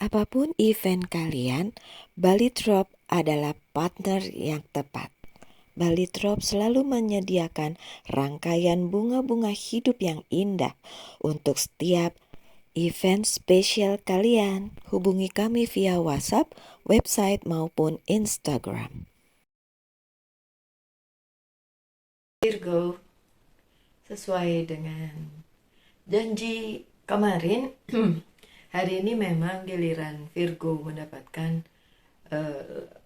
Apapun event kalian, Bali Drop adalah partner yang tepat. Bali Drop selalu menyediakan rangkaian bunga-bunga hidup yang indah untuk setiap event spesial kalian. Hubungi kami via WhatsApp, website maupun Instagram. Virgo, sesuai dengan janji kemarin, hari ini memang giliran Virgo mendapatkan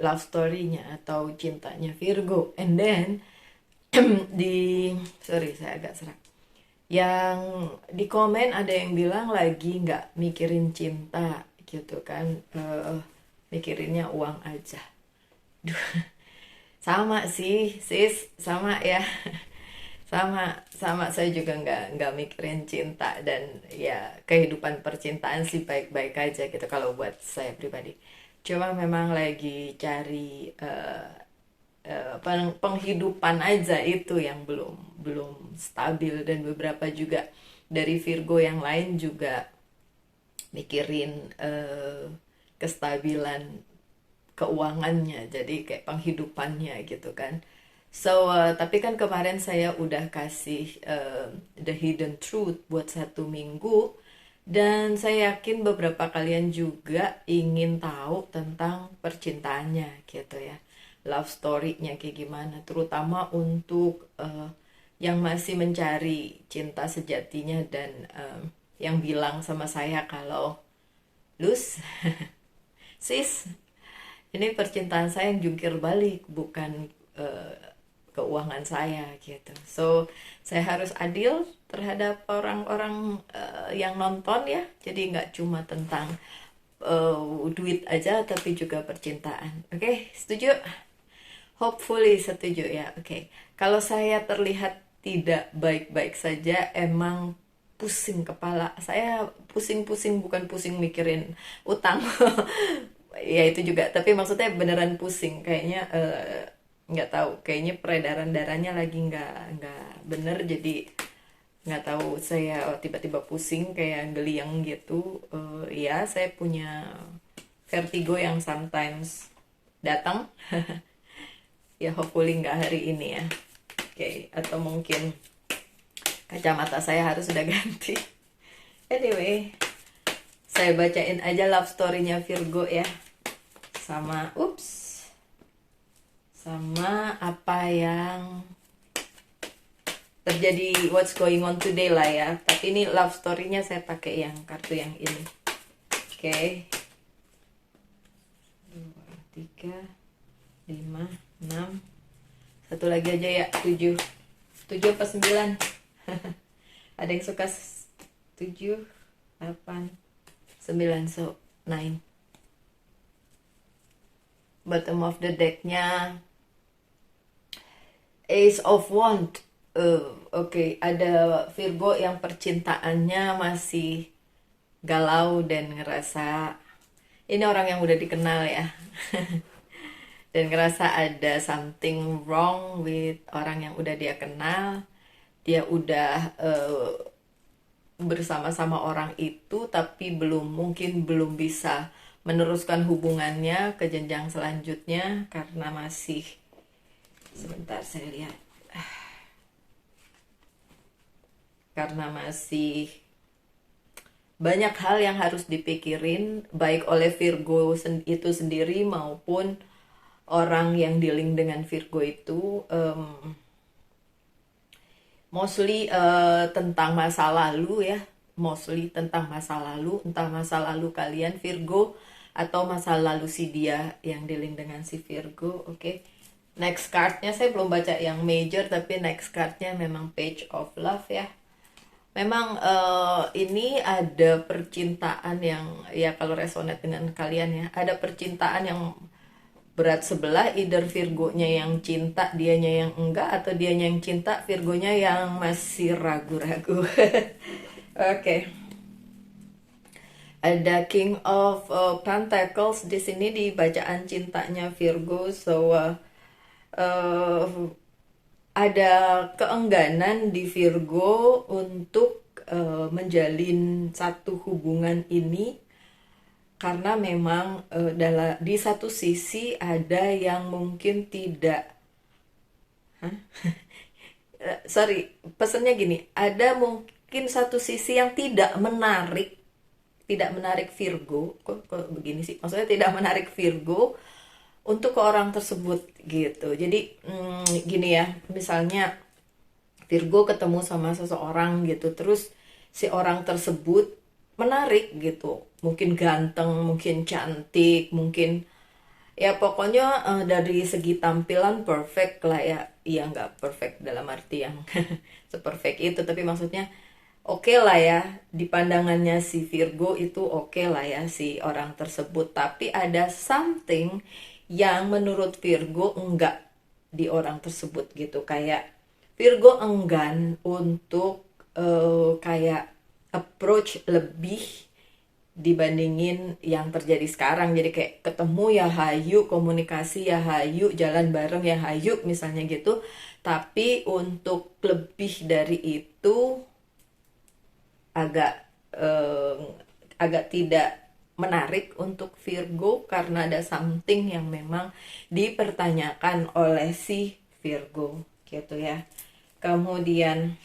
love story-nya atau cintanya Virgo. And then saya agak serak. Yang di komen ada yang bilang lagi nggak mikirin cinta gitu kan, mikirinnya uang aja. Duh, sama sih sis, sama ya. Sama saya juga nggak mikirin cinta, dan ya kehidupan percintaan sih baik-baik aja gitu kalau buat saya pribadi. Cuma memang lagi cari penghidupan aja, itu yang belum stabil. Dan beberapa juga dari Virgo yang lain juga mikirin kestabilan keuangannya, jadi kayak penghidupannya gitu kan. So, tapi kan kemarin saya udah kasih The Hidden Truth buat 1 minggu, dan saya yakin beberapa kalian juga ingin tahu tentang percintaannya gitu ya, love story-nya kayak gimana, terutama untuk yang masih mencari cinta sejatinya, dan yang bilang sama saya kalau, Lus, sis, ini percintaan saya yang jungkir balik, bukan keuangan saya gitu. So saya harus adil terhadap orang-orang yang nonton ya, jadi nggak cuma tentang duit aja tapi juga percintaan. Oke, setuju? Hopefully setuju ya. Oke, kalau saya terlihat tidak baik-baik saja, emang pusing kepala saya, pusing-pusing, bukan pusing mikirin utang. Ya itu juga, tapi maksudnya beneran pusing kayaknya, nggak tahu, kayaknya peredaran darahnya lagi nggak bener, jadi nggak tahu, saya tiba-tiba pusing kayak geliang gitu. Ya saya punya vertigo yang sometimes datang. Ya hopefully nggak hari ini ya. Oke, atau mungkin kacamata saya harus udah ganti. Anyway, saya bacain aja love story-nya Virgo ya, sama sama apa yang terjadi, what's going on today lah ya. Tapi ini love story-nya saya pakai yang kartu yang ini. Oke. 2, 3, 5, 6. Satu lagi aja ya, 7. 7 apa 9? Ada yang suka 7, 8, 9, so 9. Bottom of the deck-nya Ace of Wand. Oke, ada Virgo yang percintaannya masih galau dan ngerasa ini orang yang udah dikenal ya. Dan ngerasa ada something wrong with orang yang udah dia kenal. Dia udah bersama-sama orang itu, tapi mungkin belum bisa meneruskan hubungannya ke jenjang selanjutnya karena masih, sebentar saya lihat, karena masih banyak hal yang harus dipikirin, baik oleh Virgo itu sendiri maupun orang yang dealing dengan Virgo itu. Mostly tentang masa lalu ya, mostly tentang masa lalu, entah masa lalu kalian Virgo atau masa lalu si dia yang dealing dengan si Virgo. Oke. Next cardnya saya belum baca yang major, tapi next cardnya memang Page of Love ya. Memang ini ada percintaan yang ya, kalau resonate dengan kalian ya, ada percintaan yang berat sebelah, either Virgonya yang cinta, dianya yang enggak, atau dianya yang cinta, Virgonya yang masih ragu-ragu. Oke. Ada King of Pentacles di sini di bacaan cintanya Virgo. So ada keengganan di Virgo untuk menjalin satu hubungan ini karena memang di satu sisi ada yang mungkin tidak, sorry, pesannya gini, ada mungkin satu sisi yang tidak menarik Virgo, kok begini sih, maksudnya tidak menarik Virgo untuk ke orang tersebut gitu. Jadi gini ya, misalnya Virgo ketemu sama seseorang gitu, terus si orang tersebut menarik gitu, mungkin ganteng, mungkin cantik, mungkin ya pokoknya dari segi tampilan perfect lah ya. Iya, nggak perfect dalam arti yang seperfect itu, tapi maksudnya oke lah ya, di pandangannya si Virgo itu oke lah ya si orang tersebut. Tapi ada something yang menurut Virgo enggak di orang tersebut gitu. Kayak Virgo enggan untuk kayak approach lebih dibandingin yang terjadi sekarang. Jadi kayak ketemu ya hayu, komunikasi ya hayu, jalan bareng ya hayu misalnya gitu. Tapi untuk lebih dari itu agak eh, agak tidak menarik untuk Virgo, karena ada something yang memang dipertanyakan oleh si Virgo gitu ya. Kemudian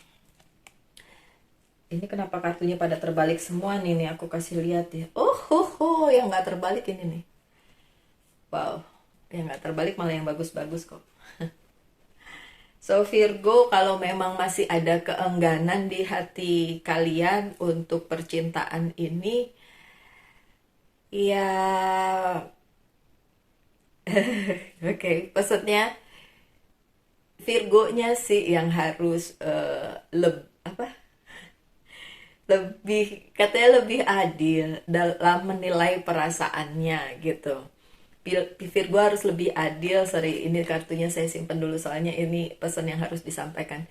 ini kenapa kartunya pada terbalik semua nih aku kasih lihat ya. Yang nggak terbalik ini nih. Wow, yang nggak terbalik malah yang bagus-bagus kok. So Virgo, kalau memang masih ada keengganan di hati kalian untuk percintaan ini, ya oke, pesannya Virgonya sih yang harus lebih, katanya lebih adil dalam menilai perasaannya gitu. Virgo harus lebih adil. Sorry, ini kartunya saya simpen dulu soalnya ini pesan yang harus disampaikan.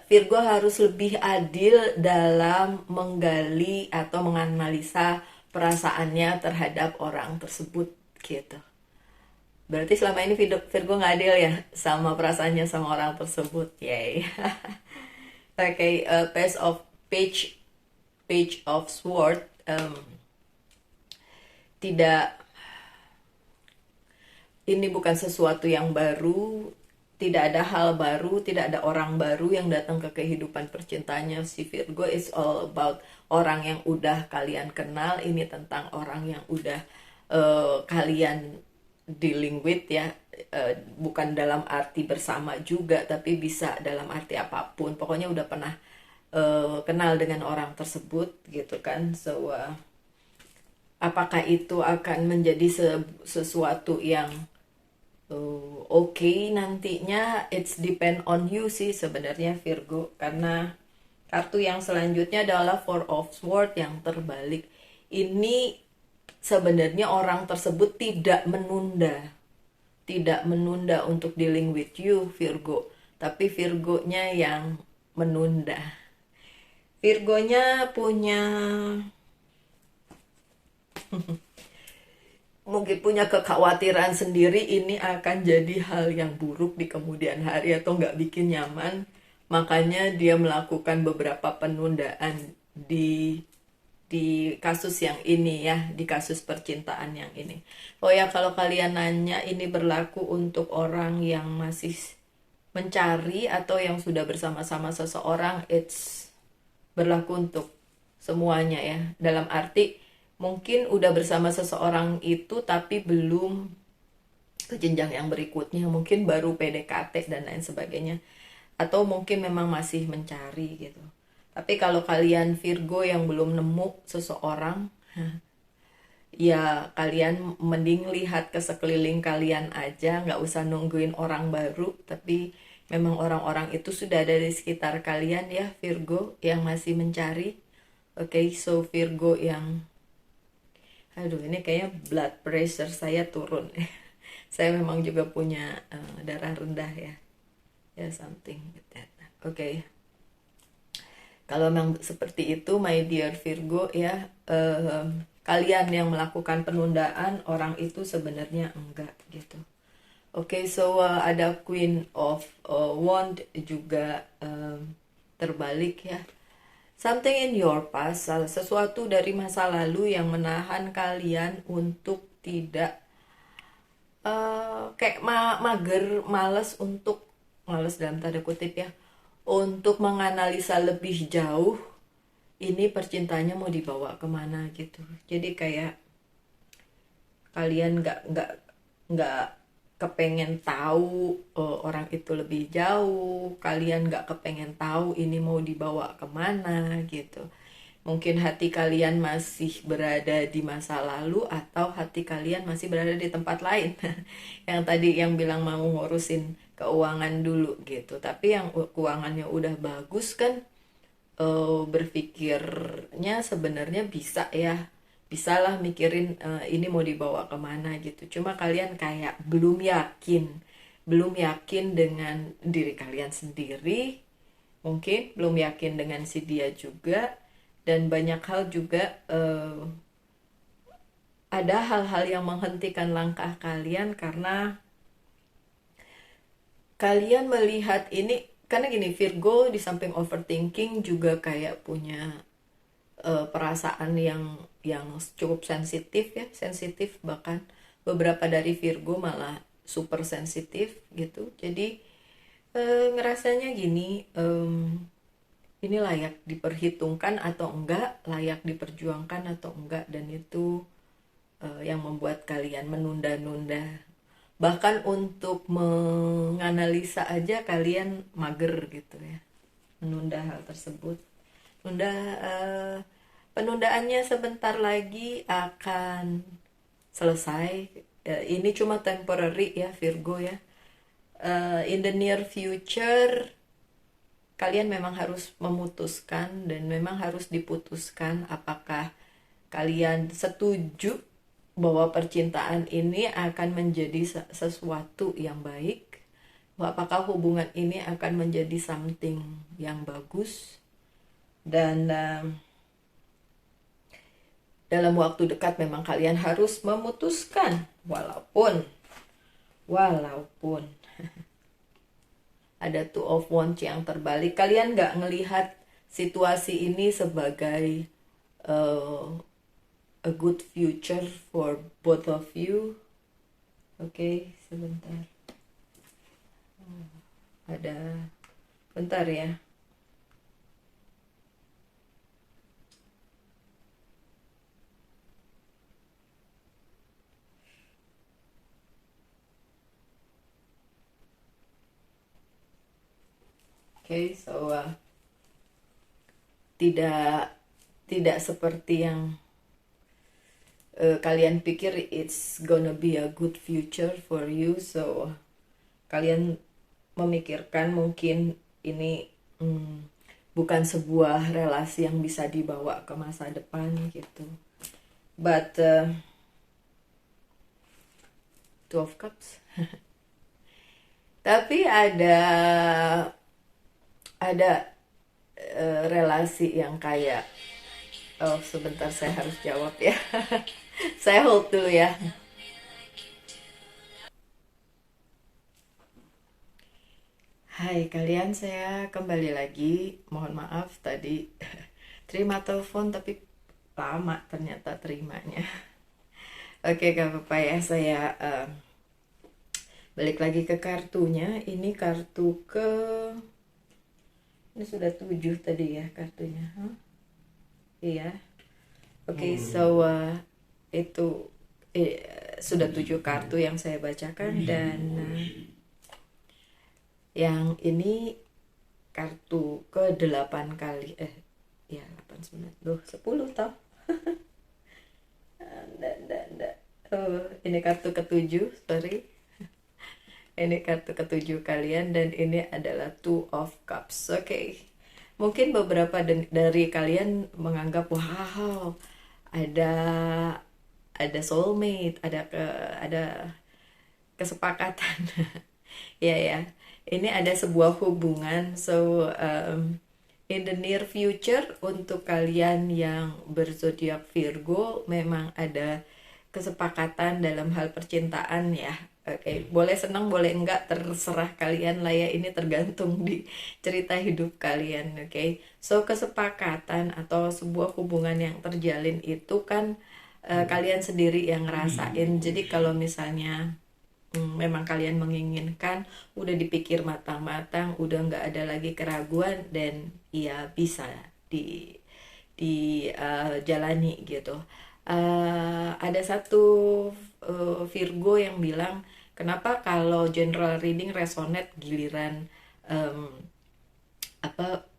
Virgo harus lebih adil dalam menggali atau menganalisa perasaannya terhadap orang tersebut gitu. Berarti selama ini Virgo nggak adil ya sama perasaannya sama orang tersebut. Yay. Oke, page page of sword, tidak, ini bukan sesuatu yang baru, tidak ada hal baru, tidak ada orang baru yang datang ke kehidupan percintaannya si Virgo. Is all about orang yang udah kalian kenal. Ini tentang orang yang udah kalian dealing with ya. Bukan dalam arti bersama juga, tapi bisa dalam arti apapun. Pokoknya udah pernah kenal dengan orang tersebut gitu kan. So apakah itu akan menjadi sesuatu yang oke nantinya, it's depend on you sih sebenarnya Virgo. Karena kartu yang selanjutnya adalah Four of Swords yang terbalik. Ini sebenarnya orang tersebut tidak menunda untuk dealing with you Virgo, tapi Virgonya yang menunda. Virgonya punya mungkin punya kekhawatiran sendiri ini akan jadi hal yang buruk di kemudian hari atau nggak bikin nyaman, makanya dia melakukan beberapa penundaan di kasus yang ini ya, di kasus percintaan yang ini. Oh ya, kalau kalian nanya, ini berlaku untuk orang yang masih mencari atau yang sudah bersama-sama seseorang. It's berlaku untuk semuanya ya, dalam arti mungkin udah bersama seseorang itu tapi belum ke jenjang yang berikutnya, mungkin baru PDKT dan lain sebagainya, atau mungkin memang masih mencari gitu. Tapi kalau kalian Virgo yang belum nemu seseorang, ya kalian mending lihat ke sekeliling kalian aja, nggak usah nungguin orang baru, tapi memang orang-orang itu sudah ada di sekitar kalian ya Virgo yang masih mencari. Oke, so Virgo yang, aduh ini kayaknya blood pressure saya turun. Saya memang juga punya darah rendah ya. Ya something like that. Oke. Kalau memang seperti itu my dear Virgo ya, kalian yang melakukan penundaan, orang itu sebenarnya enggak gitu. Oke, so ada Queen of Wand juga terbalik ya. something in your past, sesuatu dari masa lalu yang menahan kalian untuk tidak kayak mager, males dalam tanda kutip ya, untuk menganalisa lebih jauh ini percintaannya mau dibawa kemana gitu. Jadi kayak kalian nggak kepengen tahu orang itu lebih jauh, kalian nggak kepengen tahu ini mau dibawa kemana gitu. Mungkin hati kalian masih berada di masa lalu atau hati kalian masih berada di tempat lain. Yang tadi yang bilang mau ngurusin keuangan dulu gitu. Tapi yang keuangannya udah bagus kan, berpikirnya sebenarnya bisa ya, bisalah mikirin ini mau dibawa kemana gitu. Cuma kalian kayak belum yakin dengan diri kalian sendiri, mungkin belum yakin dengan si dia juga, dan banyak hal juga, ada hal-hal yang menghentikan langkah kalian karena kalian melihat ini. Karena gini, Virgo di samping overthinking juga kayak punya perasaan yang cukup sensitif ya, sensitif, bahkan beberapa dari Virgo malah super sensitif gitu. Jadi ngerasanya gini, ini layak diperhitungkan atau enggak, layak diperjuangkan atau enggak, dan itu yang membuat kalian menunda-nunda. Bahkan untuk menganalisa aja kalian mager gitu ya, menunda hal tersebut. Penundaannya sebentar lagi akan selesai. Ini cuma temporary ya Virgo ya. In the near future kalian memang harus memutuskan, dan memang harus diputuskan apakah kalian setuju bahwa percintaan ini akan menjadi sesuatu yang baik, apakah hubungan ini akan menjadi something yang bagus, dan dalam waktu dekat memang kalian harus memutuskan, walaupun ada Two of Wands yang terbalik. Kalian nggak ngelihat situasi ini sebagai a good future for both of you. Oke, sebentar. Bentar ya. Oke, so tidak seperti yang kalian pikir it's gonna be a good future for you. So kalian memikirkan mungkin ini bukan sebuah relasi yang bisa dibawa ke masa depan gitu. But Two of Cups. Tapi ada relasi yang kayak, oh sebentar saya harus jawab ya. Saya hold dulu ya. Hai kalian, saya kembali lagi. Mohon maaf tadi terima telepon tapi lama ternyata terimanya. Oke, gak apa-apa ya, saya balik lagi ke kartunya. Ini kartu ini sudah 7 tadi ya kartunya. Iya. Oke, so itu sudah 7 kartu yang saya bacakan, dan yang ini kartu ke-8 kali. Ya 8 9 10 toh. Ini kartu ke-7, sorry. Ini kartu ke-7 kalian, dan ini adalah Two of Cups. Oke. Mungkin beberapa dari kalian menganggap wow, ada soulmate, ada kesepakatan. Ya. Ini ada sebuah hubungan. So in the near future, untuk kalian yang berzodiak Virgo, memang ada kesepakatan dalam hal percintaan ya. Oke, boleh senang, boleh enggak, terserah kalian lah ya. Ini tergantung di cerita hidup kalian, oke. So, kesepakatan atau sebuah hubungan yang terjalin itu kan kalian sendiri yang ngerasain. Jadi kalau misalnya memang kalian menginginkan, udah dipikir matang-matang, udah nggak ada lagi keraguan, dan ya bisa di jalani gitu. Ada satu Virgo yang bilang, kenapa kalau general reading resonate giliran em,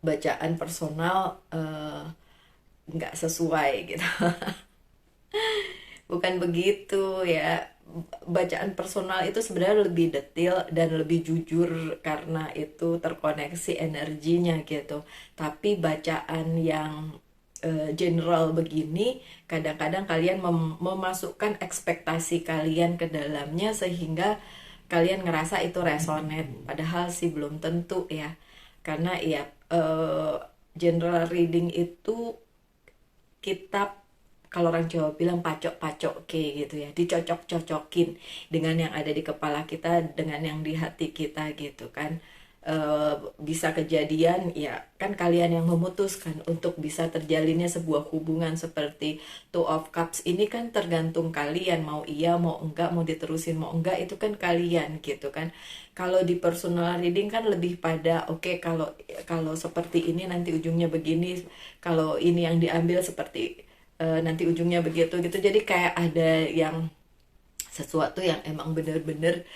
bacaan personal nggak sesuai gitu. Bukan begitu ya. Bacaan personal itu sebenarnya lebih detail dan lebih jujur karena itu terkoneksi energinya gitu. Tapi bacaan yang general begini, kadang-kadang kalian memasukkan ekspektasi kalian ke dalamnya sehingga kalian ngerasa itu resonate. Padahal sih belum tentu ya. Karena ya general reading itu kita, kalau orang Jawa bilang pacok-pacok ke gitu ya, dicocok-cocokin dengan yang ada di kepala kita dengan yang di hati kita gitu kan. Bisa kejadian ya kan kalian yang memutuskan untuk bisa terjalinnya sebuah hubungan seperti Two of Cups ini, kan tergantung kalian mau iya mau enggak, mau diterusin mau enggak, itu kan kalian gitu kan. Kalau di personal reading kan lebih pada oke, kalau kalau seperti ini nanti ujungnya begini, kalau ini yang diambil seperti nanti ujungnya begitu gitu. Jadi kayak ada yang sesuatu yang emang bener-bener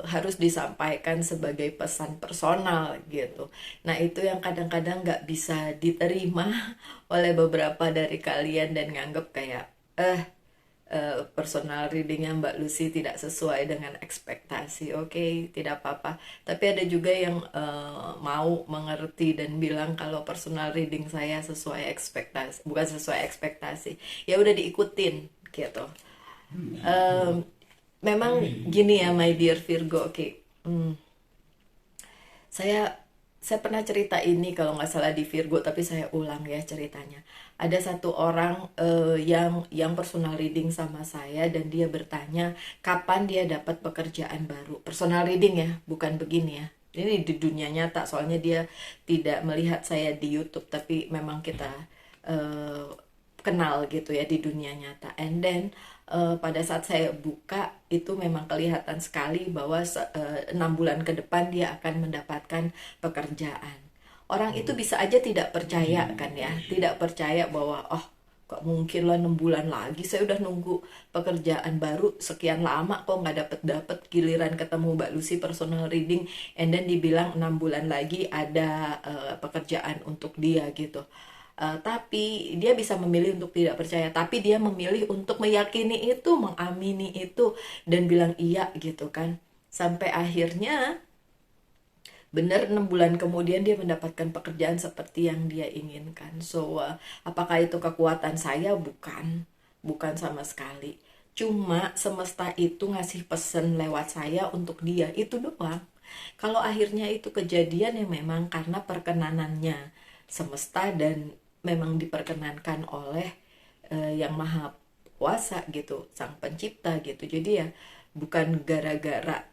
harus disampaikan sebagai pesan personal gitu. Nah itu yang kadang-kadang nggak bisa diterima oleh beberapa dari kalian dan nganggep kayak personal readingnya Mbak Lucy tidak sesuai dengan ekspektasi. Oke, tidak apa-apa. Tapi ada juga yang mau mengerti dan bilang kalau personal reading saya sesuai ekspektasi, bukan sesuai ekspektasi. Ya udah diikutin gitu. Memang gini ya, my dear Virgo. Oke. Saya saya pernah cerita ini kalau nggak salah di Virgo, tapi saya ulang ya ceritanya. Ada satu orang yang personal reading sama saya dan dia bertanya kapan dia dapat pekerjaan baru. Personal reading ya, bukan begini ya. Ini di dunia nyata, soalnya dia tidak melihat saya di YouTube, tapi memang kita eh, kenal gitu ya di dunia nyata. And then pada saat saya buka itu memang kelihatan sekali bahwa 6 bulan ke depan dia akan mendapatkan pekerjaan. Orang itu bisa aja tidak percaya kan ya, tidak percaya bahwa oh kok mungkin lah 6 bulan lagi, saya udah nunggu pekerjaan baru sekian lama kok nggak dapet giliran ketemu Mbak Lucy personal reading, and then dibilang 6 bulan lagi ada pekerjaan untuk dia gitu. Tapi dia bisa memilih untuk tidak percaya, tapi dia memilih untuk meyakini itu, mengamini itu, dan bilang iya gitu kan. Sampai akhirnya benar 6 bulan kemudian dia mendapatkan pekerjaan seperti yang dia inginkan. So, apakah itu kekuatan saya? Bukan, bukan sama sekali. Cuma semesta itu ngasih pesan lewat saya untuk dia, itu doang. Kalau akhirnya itu kejadian ya memang karena perkenanannya semesta dan memang diperkenankan oleh yang maha kuasa gitu, sang pencipta gitu. Jadi ya bukan gara-gara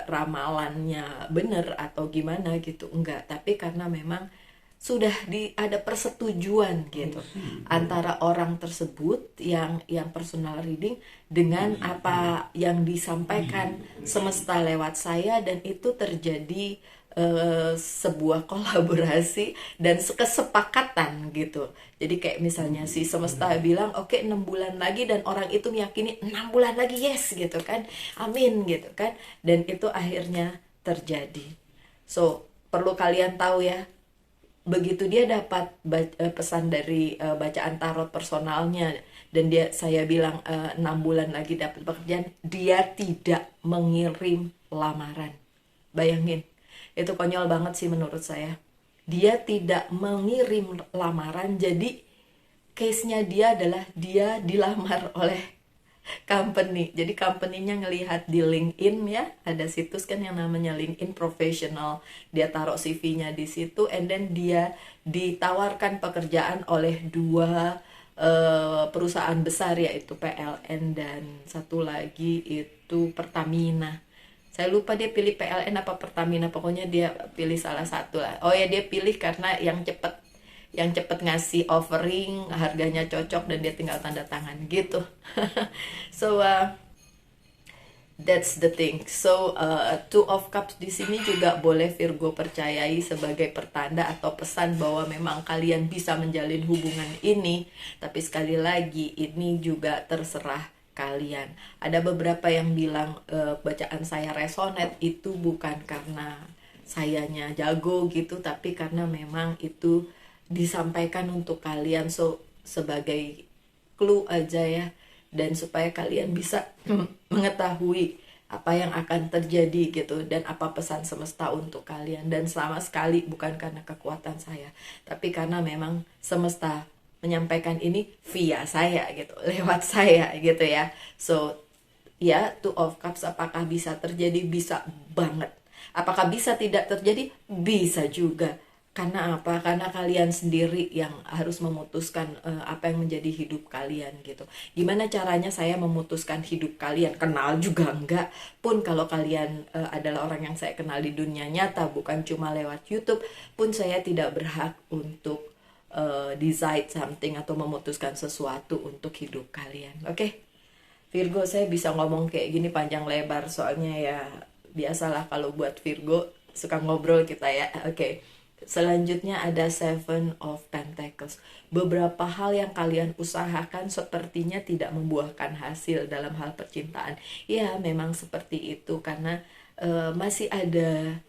ramalannya bener atau gimana gitu, enggak, tapi karena memang sudah ada persetujuan gitu antara orang tersebut yang personal reading dengan apa yang disampaikan semesta lewat saya, dan itu terjadi sebuah kolaborasi dan kesepakatan gitu. Jadi kayak misalnya si semesta bilang oke 6 bulan lagi, dan orang itu meyakini 6 bulan lagi, yes gitu kan, amin gitu kan, dan itu akhirnya terjadi. So perlu kalian tahu ya, begitu dia dapat pesan dari bacaan tarot personalnya dan saya bilang 6 bulan lagi dapat pekerjaan, dia tidak mengirim lamaran. Bayangin, itu konyol banget sih menurut saya. Dia tidak mengirim lamaran, jadi case-nya dia adalah dia dilamar oleh company. Jadi company-nya ngelihat di LinkedIn ya, ada situs kan yang namanya LinkedIn Professional. Dia taruh CV-nya di situ, and then dia ditawarkan pekerjaan oleh dua perusahaan besar yaitu PLN dan satu lagi itu Pertamina. Saya lupa dia pilih PLN apa Pertamina, pokoknya dia pilih salah satu lah. Oh ya, dia pilih karena yang cepet ngasih offering, harganya cocok dan dia tinggal tanda tangan gitu. So that's the thing. So, Two of Cups di sini juga boleh Virgo percayai sebagai pertanda atau pesan bahwa memang kalian bisa menjalin hubungan ini. Tapi sekali lagi, ini juga terserah kalian. Ada beberapa yang bilang bacaan saya resonate itu bukan karena sayanya jago gitu, tapi karena memang itu disampaikan untuk kalian. So, sebagai clue aja ya, dan supaya kalian bisa mengetahui apa yang akan terjadi gitu dan apa pesan semesta untuk kalian. Dan sama sekali bukan karena kekuatan saya, tapi karena memang semesta menyampaikan ini via saya gitu, lewat saya gitu ya. So ya, Two of Cups apakah bisa terjadi? Bisa banget. Apakah bisa tidak terjadi? Bisa juga. Karena apa? Karena kalian sendiri yang harus memutuskan apa yang menjadi hidup kalian gitu. Gimana caranya saya memutuskan hidup kalian? Kenal juga enggak. Pun kalau kalian adalah orang yang saya kenal di dunia nyata, bukan cuma lewat YouTube, pun saya tidak berhak untuk decide something atau memutuskan sesuatu untuk hidup kalian. Oke? Virgo, saya bisa ngomong kayak gini panjang lebar soalnya ya biasalah kalau buat Virgo suka ngobrol kita ya. Oke. Selanjutnya ada Seven of Pentacles. Beberapa hal yang kalian usahakan sepertinya tidak membuahkan hasil dalam hal percintaan. Ya, memang seperti itu karena masih ada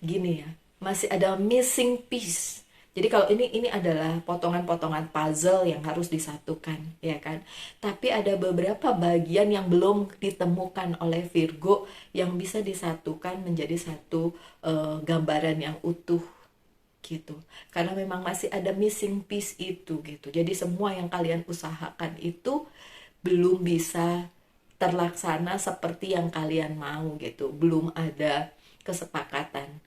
gini ya, masih ada missing piece. Jadi kalau ini adalah potongan-potongan puzzle yang harus disatukan, ya kan? Tapi ada beberapa bagian yang belum ditemukan oleh Virgo yang bisa disatukan menjadi satu gambaran yang utuh gitu. Karena memang masih ada missing piece itu gitu. Jadi semua yang kalian usahakan itu belum bisa terlaksana seperti yang kalian mau gitu. Belum ada kesepakatan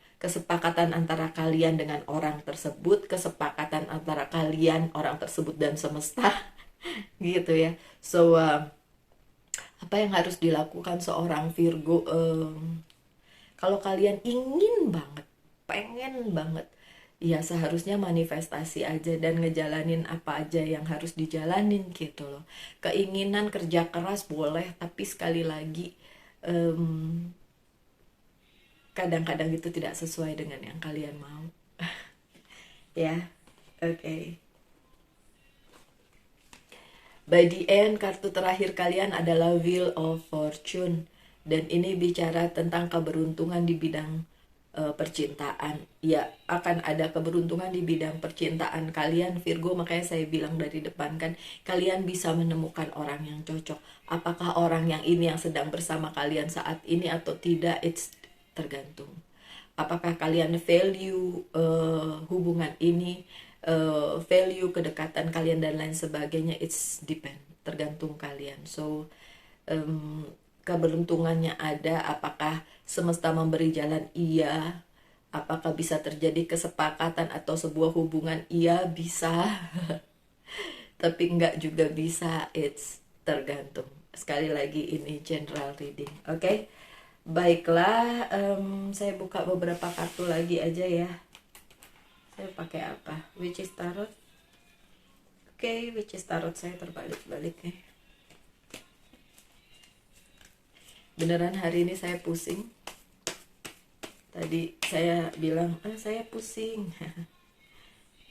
antara kalian dengan orang tersebut, kesepakatan antara kalian, orang tersebut dan semesta gitu ya. So apa yang harus dilakukan seorang Virgo, kalau kalian ingin banget, pengen banget, ya seharusnya manifestasi aja dan ngejalanin apa aja yang harus dijalanin gitu loh. Keinginan kerja keras boleh, tapi sekali lagi kadang-kadang itu tidak sesuai dengan yang kalian mau. Ya, oke. By the end, kartu terakhir kalian adalah Wheel of Fortune. Dan ini bicara tentang keberuntungan di bidang percintaan. Ya, akan ada keberuntungan di bidang percintaan kalian Virgo, makanya saya bilang dari depan kan, kalian bisa menemukan orang yang cocok. Apakah orang yang ini yang sedang bersama kalian saat ini atau tidak, it's tergantung. Apakah kalian value hubungan ini, value kedekatan kalian dan lain sebagainya, it's depend, tergantung kalian. So keberuntungannya ada, apakah semesta memberi jalan? Iya. Apakah bisa terjadi kesepakatan atau sebuah hubungan? Iya, bisa. Tapi enggak juga bisa, it's tergantung. Sekali lagi ini general reading, oke? Baiklah, saya buka beberapa kartu lagi aja ya. Saya pakai apa? Witches Tarot. Oke, Witches Tarot saya terbalik-balik nih. Beneran hari ini saya pusing. Tadi saya bilang, saya pusing.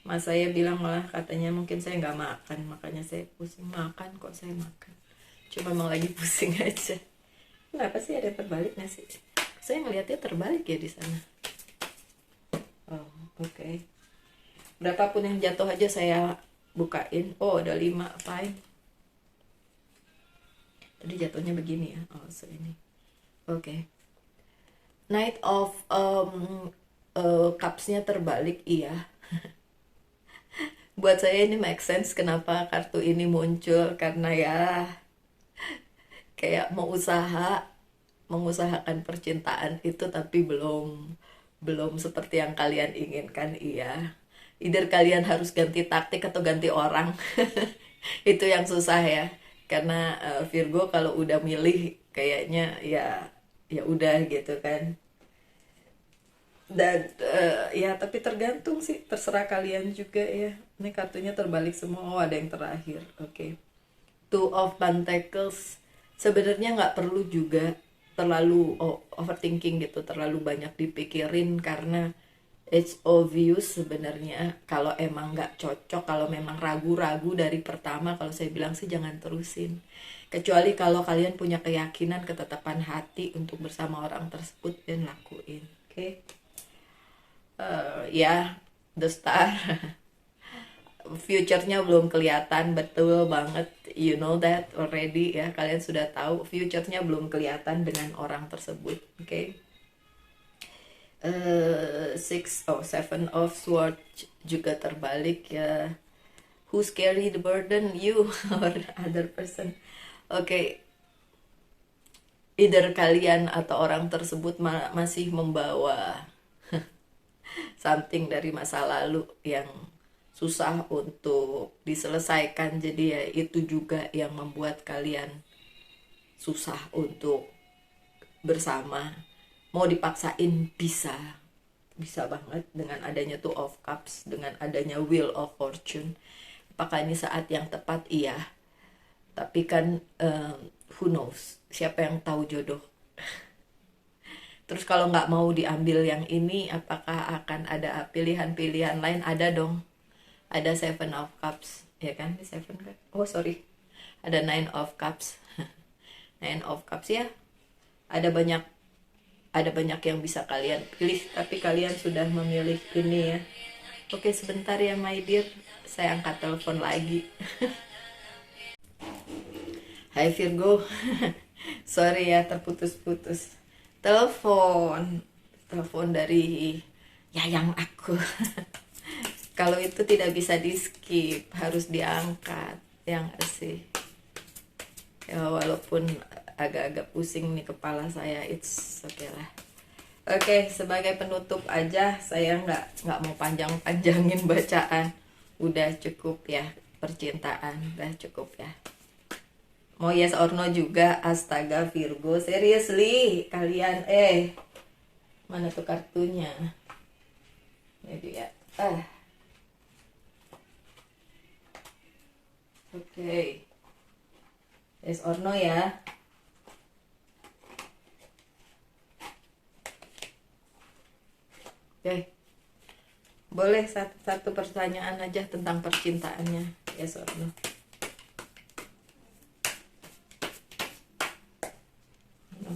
Mas saya bilang malah katanya mungkin saya nggak makan, makanya saya pusing. Makan kok saya makan. Cuma emang lagi pusing aja. Kenapa sih ada terbalik nggak sih? Saya ngeliatnya terbalik ya di sana. Oh, oke. Berapapun yang jatuh aja saya bukain. Oh, ada 5, fine. Tadi jatuhnya begini ya. Oh, so ini. Oke. Knight of Cups-nya terbalik, iya. Buat saya ini make sense kenapa kartu ini muncul, karena ya kayak mengusahakan percintaan itu tapi belum seperti yang kalian inginkan, iya. Either kalian harus ganti taktik atau ganti orang. Itu yang susah ya. Karena Virgo kalau udah milih kayaknya ya ya udah gitu kan. Dan ya tapi tergantung sih, terserah kalian juga ya. Ini kartunya terbalik semua. Oh, ada yang terakhir. Oke. Two of Pentacles. Sebenarnya nggak perlu juga terlalu overthinking gitu, terlalu banyak dipikirin, karena it's obvious sebenarnya. Kalau emang nggak cocok, kalau memang ragu-ragu dari pertama, kalau saya bilang sih jangan terusin. Kecuali kalau kalian punya keyakinan, ketetapan hati untuk bersama orang tersebut, dan lakuin. Oke. Ya, the star. Future-nya belum kelihatan, betul banget, you know that already ya, kalian sudah tahu future-nya belum kelihatan dengan orang tersebut. Oke. Seven of Swords juga terbalik ya. Who's carry the burden, you or other person? Oke. Either kalian atau orang tersebut masih membawa something dari masa lalu yang susah untuk diselesaikan. Jadi ya itu juga yang membuat kalian susah untuk bersama. Mau dipaksain bisa banget dengan adanya Two of Cups, dengan adanya Wheel of Fortune. Apakah ini saat yang tepat? Iya. Tapi kan who knows, siapa yang tahu jodoh. Terus kalau nggak mau diambil yang ini, apakah akan ada pilihan-pilihan lain? Ada dong. Ada Seven of Cups, ya kan? Seven kan? Oh sorry, ada Nine of Cups. Nine of Cups ya. Ada banyak yang bisa kalian pilih, tapi kalian sudah memilih ini ya. Oke, sebentar ya my dear, saya angkat telepon lagi. Hai Virgo, sorry ya terputus-putus. Telepon dari yayang aku. Kalau itu tidak bisa di skip, harus diangkat, yang sih. Ya walaupun agak-agak pusing nih kepala saya, it's okay lah. Oke, sebagai penutup aja, saya nggak mau panjang-panjangin bacaan. Udah cukup ya percintaan, udah cukup ya. Mau yes or no juga, astaga Virgo, seriously kalian mana tuh kartunya? Ini dia. Oke. Yes or no ya. Oke. Boleh satu pertanyaan aja tentang percintaannya. Yes or no. No.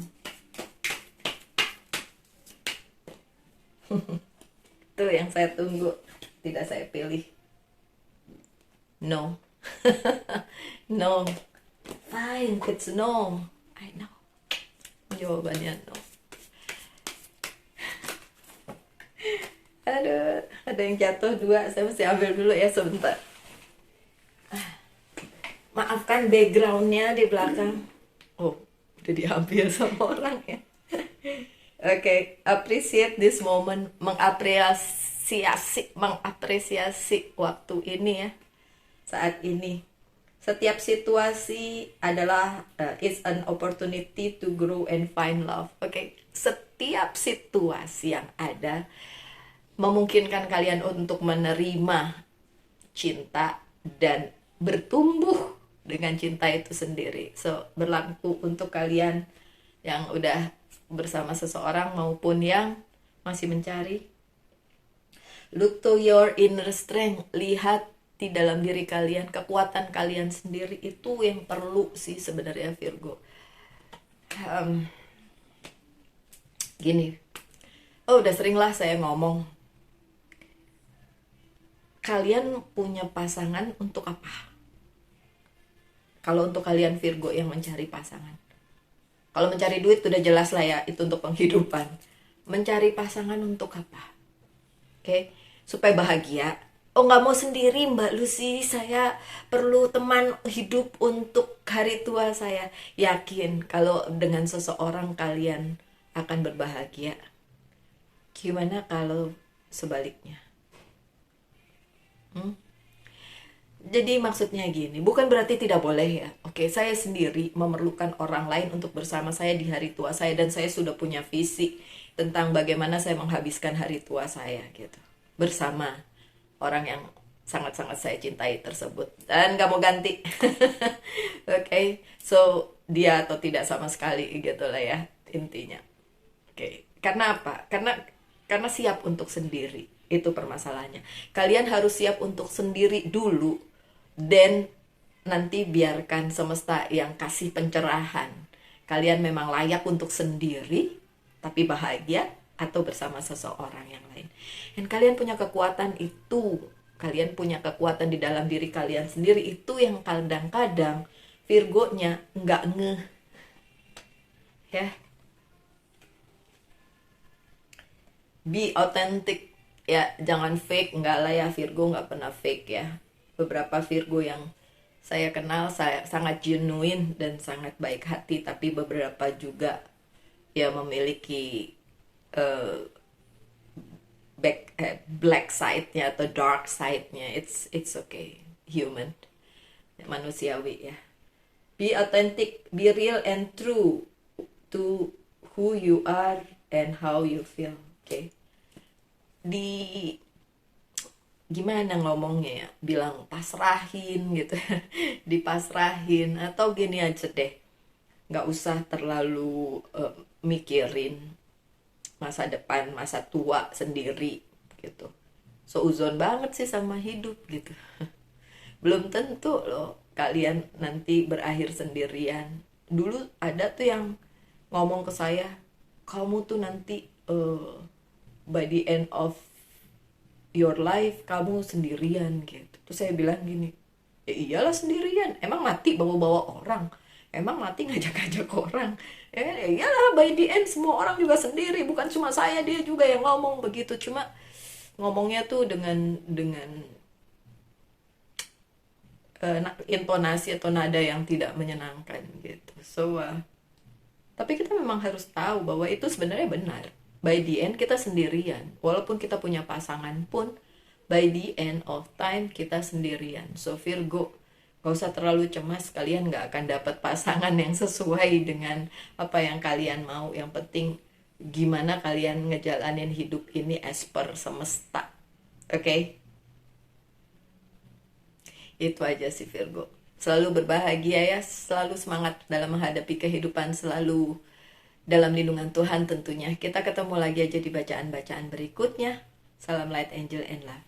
Itu yang saya tunggu. Tidak saya pilih. No. No. Fine, it's no. I know. Jawabannya no. Aduh, ada yang jatuh dua. Saya mesti ambil dulu ya sebentar. Maafkan backgroundnya di belakang. Oh, udah diambil sama orang ya. Oke, appreciate this moment. Mengapresiasi waktu ini ya. Saat ini. Setiap situasi adalah it's an opportunity to grow and find love. Oke, setiap situasi yang ada memungkinkan kalian untuk menerima cinta dan bertumbuh dengan cinta itu sendiri. So, berlaku untuk kalian yang udah bersama seseorang maupun yang masih mencari. Look to your inner strength. Lihat di dalam diri kalian, kekuatan kalian sendiri, itu yang perlu sih sebenarnya Virgo. Gini, udah sering lah saya ngomong, kalian punya pasangan untuk apa? Kalau untuk kalian Virgo yang mencari pasangan, kalau mencari duit udah jelas lah ya, itu untuk penghidupan. Mencari pasangan untuk apa? Oke, supaya bahagia. Oh, nggak mau sendiri Mbak Lucy, saya perlu teman hidup untuk hari tua saya. Yakin kalau dengan seseorang kalian akan berbahagia. Gimana kalau sebaliknya? Jadi maksudnya gini, bukan berarti tidak boleh ya. Oke, saya sendiri memerlukan orang lain untuk bersama saya di hari tua saya, dan saya sudah punya visi tentang bagaimana saya menghabiskan hari tua saya gitu. Bersama orang yang sangat-sangat saya cintai tersebut. Dan gak mau ganti. Oke, so dia atau tidak sama sekali gitu lah ya intinya. Oke, karena apa? Karena siap untuk sendiri. Itu permasalahannya. Kalian harus siap untuk sendiri dulu, dan nanti biarkan semesta yang kasih pencerahan. Kalian memang layak untuk sendiri, tapi bahagia atau bersama seseorang yang lain. Dan kalian punya kekuatan itu. Kalian punya kekuatan di dalam diri kalian sendiri. Itu yang kadang-kadang Virgo-nya nggak ngeh. Ya, be authentic ya, jangan fake. Nggak lah ya, Virgo nggak pernah fake ya. Beberapa Virgo yang saya kenal saya sangat genuine dan sangat baik hati, tapi beberapa juga ya memiliki eh, black side-nya atau dark side-nya. It's okay, human, manusiawi ya. Be authentic, be real and true to who you are and how you feel. Okay, di gimana ngomongnya ya, bilang pasrahin gitu. Dipasrahin, atau gini aja deh, nggak usah terlalu mikirin masa depan, masa tua sendiri gitu. Seuzon banget sih sama hidup gitu. Belum tentu loh kalian nanti berakhir sendirian. Dulu ada tuh yang ngomong ke saya, kamu tuh nanti by the end of your life kamu sendirian gitu. Terus saya bilang gini, ya iyalah sendirian, emang mati bawa-bawa orang, emang mati ngajak-ngajak orang, ya iyalah by the end semua orang juga sendiri, bukan cuma saya, dia juga yang ngomong begitu. Cuma ngomongnya tuh dengan intonasi atau nada yang tidak menyenangkan gitu. Tapi kita memang harus tahu bahwa itu sebenarnya benar. By the end kita sendirian. Walaupun kita punya pasangan pun, by the end of time kita sendirian. So Virgo, gak usah terlalu cemas, kalian gak akan dapat pasangan yang sesuai dengan apa yang kalian mau. Yang penting gimana kalian ngejalanin hidup ini as per semesta. Oke? Itu aja sih Virgo. Selalu berbahagia ya, selalu semangat dalam menghadapi kehidupan, selalu dalam lindungan Tuhan tentunya. Kita ketemu lagi aja di bacaan-bacaan berikutnya. Salam light, angel, and love.